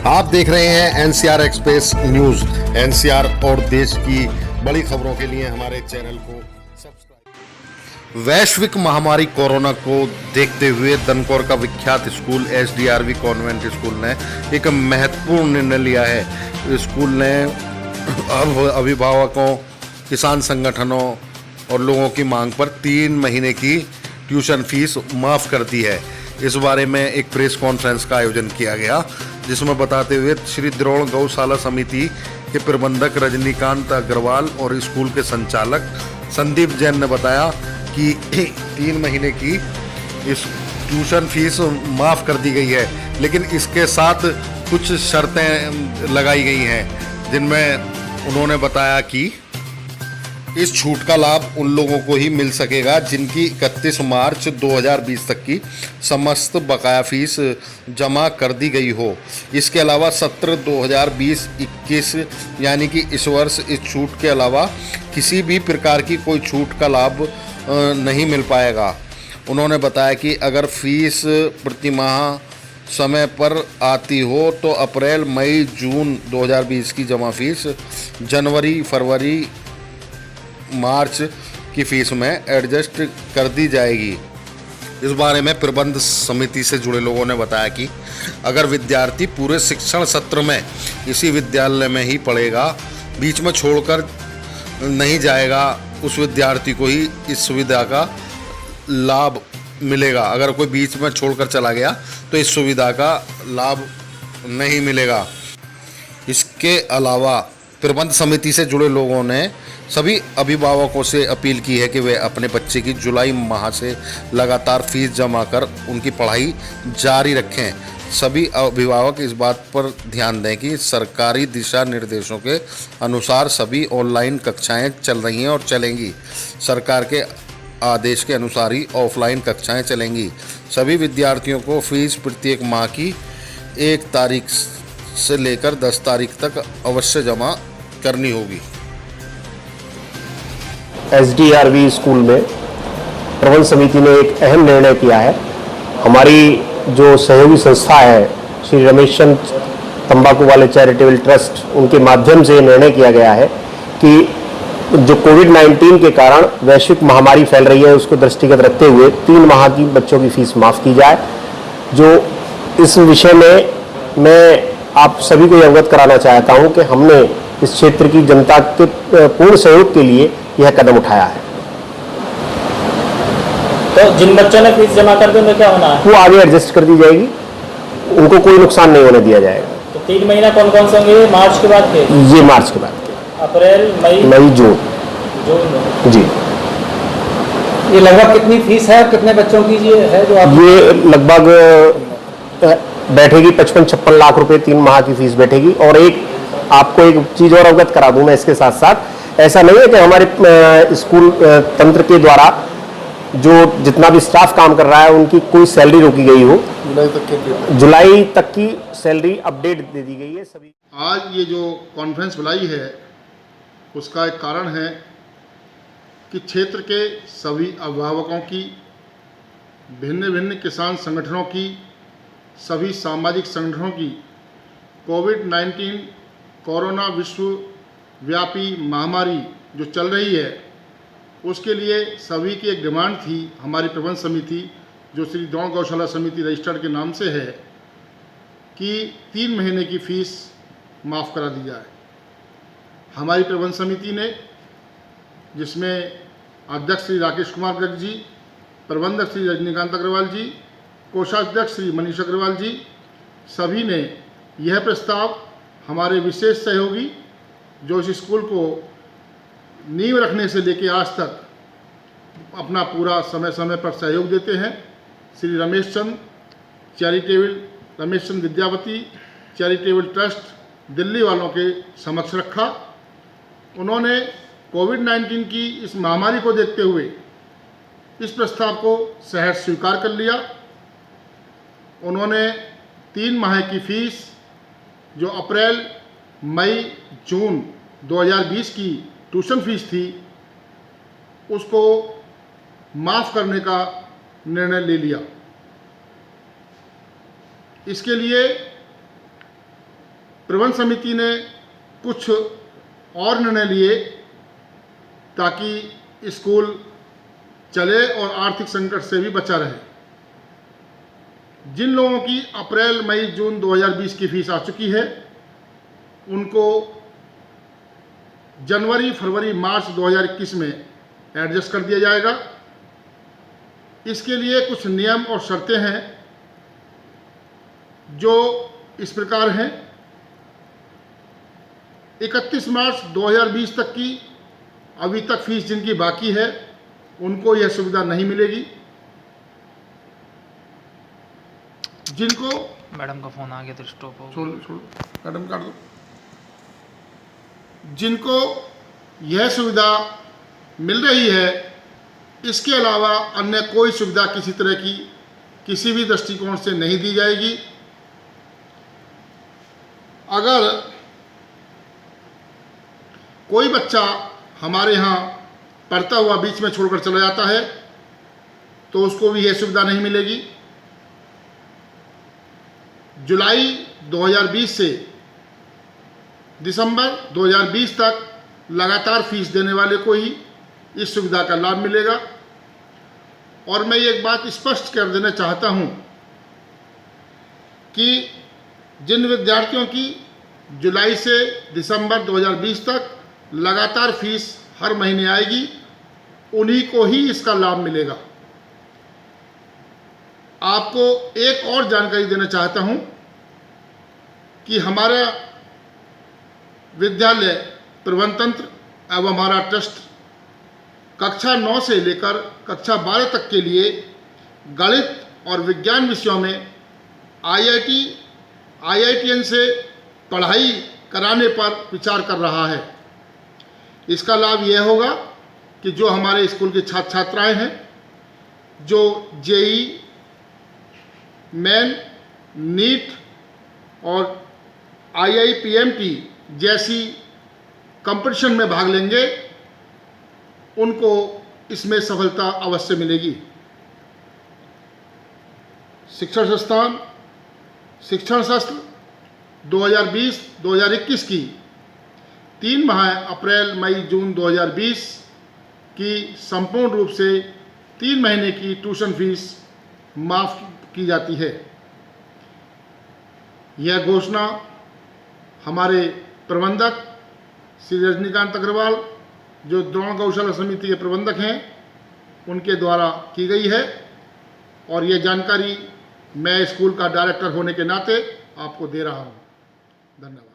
आप देख रहे हैं एनसीआर एक्सप्रेस न्यूज। एनसीआर और देश की बड़ी खबरों के लिए हमारे चैनल को सब्सक्राइब। वैश्विक महामारी कोरोना को देखते हुए दनकौर का विख्यात स्कूल एसडीआरवी कॉन्वेंट स्कूल ने एक महत्वपूर्ण निर्णय लिया है। स्कूल ने अब अभिभावकों, किसान संगठनों और लोगों की मांग पर 3 महीने की ट्यूशन फीस माफ़ कर दी है। इस बारे में एक प्रेस कॉन्फ्रेंस का आयोजन किया गया, जिसमें बताते हुए श्री द्रोण गौशाला समिति के प्रबंधक रजनीकांत अग्रवाल और स्कूल के संचालक संदीप जैन ने बताया कि 3 महीने की इस ट्यूशन फीस माफ़ कर दी गई है, लेकिन इसके साथ कुछ शर्तें लगाई गई हैं, जिनमें उन्होंने बताया कि इस छूट का लाभ उन लोगों को ही मिल सकेगा जिनकी 31 मार्च 2020 तक की समस्त बकाया फीस जमा कर दी गई हो। इसके अलावा सत्र 2020-21 यानी कि इस वर्ष इस छूट के अलावा किसी भी प्रकार की कोई छूट का लाभ नहीं मिल पाएगा। उन्होंने बताया कि अगर फीस प्रतिमाह समय पर आती हो तो अप्रैल, मई, जून 2020 की जमा फीस जनवरी, फरवरी, मार्च की फीस में एडजस्ट कर दी जाएगी। इस बारे में प्रबंध समिति से जुड़े लोगों ने बताया कि अगर विद्यार्थी पूरे शिक्षण सत्र में इसी विद्यालय में ही पढ़ेगा, बीच में छोड़कर नहीं जाएगा, उस विद्यार्थी को ही इस सुविधा का लाभ मिलेगा। अगर कोई बीच में छोड़कर चला गया तो इस सुविधा का लाभ नहीं मिलेगा। इसके अलावा प्रबंध समिति से जुड़े लोगों ने सभी अभिभावकों से अपील की है कि वे अपने बच्चे की जुलाई माह से लगातार फीस जमा कर उनकी पढ़ाई जारी रखें। सभी अभिभावक इस बात पर ध्यान दें कि सरकारी दिशा निर्देशों के अनुसार सभी ऑनलाइन कक्षाएं चल रही हैं और चलेंगी। सरकार के आदेश के अनुसार ही ऑफलाइन कक्षाएं चलेंगी। सभी विद्यार्थियों को फीस प्रत्येक माह की 1 तारीख से लेकर 10 तारीख तक अवश्य जमा करनी होगी। एसडीआरवी स्कूल में प्रबंध समिति ने एक अहम निर्णय किया है। हमारी जो सहयोगी संस्था है श्री रमेश चंद तंबाकू वाले चैरिटेबल ट्रस्ट, उनके माध्यम से निर्णय किया गया है कि जो कोविड-19 के कारण वैश्विक महामारी फैल रही है, उसको दृष्टिगत रखते हुए 3 माह की बच्चों की फीस माफ़ की जाए। जो इस विषय में मैं आप सभी को अवगत कराना चाहता हूं कि हमने इस क्षेत्र की जनता के पूर्ण सहयोग के लिए यह कदम उठाया है। तो जिन बच्चों ने फीस जमा कर दी उन्हें क्या होना है? वो आगे एडजस्ट कर दी जाएगी, उनको कोई नुकसान नहीं होने दिया जाएगा। तो 3 महीना कौन कौन से होंगे? मार्च के बाद के? ये मार्च के बाद के। अप्रैल, मई, जून जी। ये लगभग कितनी फीस है, कितने बच्चों की ये है जो आप? ये लगभग बैठेगी 55-56 लाख रुपए 3 माह की फीस बैठेगी। और आपको एक चीज और अवगत करा दूं मैं इसके साथ साथ, ऐसा नहीं है कि हमारे स्कूल तंत्र के द्वारा जो जितना भी स्टाफ काम कर रहा है उनकी कोई सैलरी रोकी गई हो। जुलाई तक की सैलरी अपडेट दे दी गई है सभी। आज ये जो कॉन्फ्रेंस बुलाई है उसका एक कारण है कि क्षेत्र के सभी अभिभावकों की, भिन्न भिन्न किसान संगठनों की, सभी सामाजिक संगठनों की कोविड-19 कोरोना विश्वव्यापी महामारी जो चल रही है उसके लिए सभी की एक डिमांड थी। हमारी प्रबंध समिति जो श्री द्रोण गौशाला समिति रजिस्टर्ड के नाम से है कि 3 महीने की फीस माफ़ करा दी जाए। हमारी प्रबंध समिति ने, जिसमें अध्यक्ष श्री राकेश कुमार गर्ग जी, प्रबंधक श्री रजनीकांत अग्रवाल जी, कोषाध्यक्ष श्री मनीष अग्रवाल जी, सभी ने यह प्रस्ताव हमारे विशेष सहयोगी जो इस स्कूल को नींव रखने से लेकर आज तक अपना पूरा समय समय पर सहयोग देते हैं, Shri Ramesh Chand charitable, Ramesh Chand Vidyavati charitable trust Delhi वालों के समक्ष रखा। उन्होंने कोविड-19 की इस महामारी को देखते हुए इस प्रस्ताव को सहर्ष स्वीकार कर लिया। उन्होंने 3 माह की फीस जो अप्रैल, मई, जून 2020 की ट्यूशन फीस थी उसको माफ़ करने का निर्णय ले लिया। इसके लिए प्रबंध समिति ने कुछ और निर्णय लिए ताकि स्कूल चले और आर्थिक संकट से भी बचा रहे। जिन लोगों की अप्रैल मई जून 2020 की फीस आ चुकी है उनको जनवरी फरवरी मार्च 2021 में एडजस्ट कर दिया जाएगा। इसके लिए कुछ नियम और शर्तें हैं जो इस प्रकार हैं। 31 मार्च 2020 तक की अभी तक फीस जिनकी बाकी है उनको यह सुविधा नहीं मिलेगी। जिनको मैडम का फोन आ गया तो स्टॉप हो। छोड़ मैडम काट दो। जिनको यह सुविधा मिल रही है इसके अलावा अन्य कोई सुविधा किसी तरह की किसी भी दृष्टिकोण से नहीं दी जाएगी। अगर कोई बच्चा हमारे यहाँ पढ़ता हुआ बीच में छोड़कर चला जाता है तो उसको भी यह सुविधा नहीं मिलेगी। जुलाई 2020 से दिसंबर 2020 तक लगातार फीस देने वाले को ही इस सुविधा का लाभ मिलेगा। और मैं एक बात स्पष्ट कर देना चाहता हूं कि जिन विद्यार्थियों की जुलाई से दिसंबर 2020 तक लगातार फीस हर महीने आएगी उन्हीं को ही इसका लाभ मिलेगा। आपको एक और जानकारी देना चाहता हूं कि हमारा विद्यालय प्रबंध तंत्र एवं हमारा ट्रस्ट कक्षा 9 से लेकर कक्षा 12 तक के लिए गणित और विज्ञान विषयों में IITN से पढ़ाई कराने पर विचार कर रहा है। इसका लाभ यह होगा कि जो हमारे स्कूल के छात्र छात्राएं हैं जो JEE, मेन, नीट और IIPMT जैसी कंपटीशन में भाग लेंगे उनको इसमें सफलता अवश्य मिलेगी। शिक्षण संस्थान शिक्षण सत्र 2020-2021 की 3 माह अप्रैल मई जून 2020 की संपूर्ण रूप से 3 महीने की ट्यूशन फीस माफ की जाती है। यह घोषणा हमारे प्रबंधक श्री रजनीकांत अग्रवाल जो द्रोण गौशाला समिति के प्रबंधक हैं उनके द्वारा की गई है और यह जानकारी मैं स्कूल का डायरेक्टर होने के नाते आपको दे रहा हूं। धन्यवाद।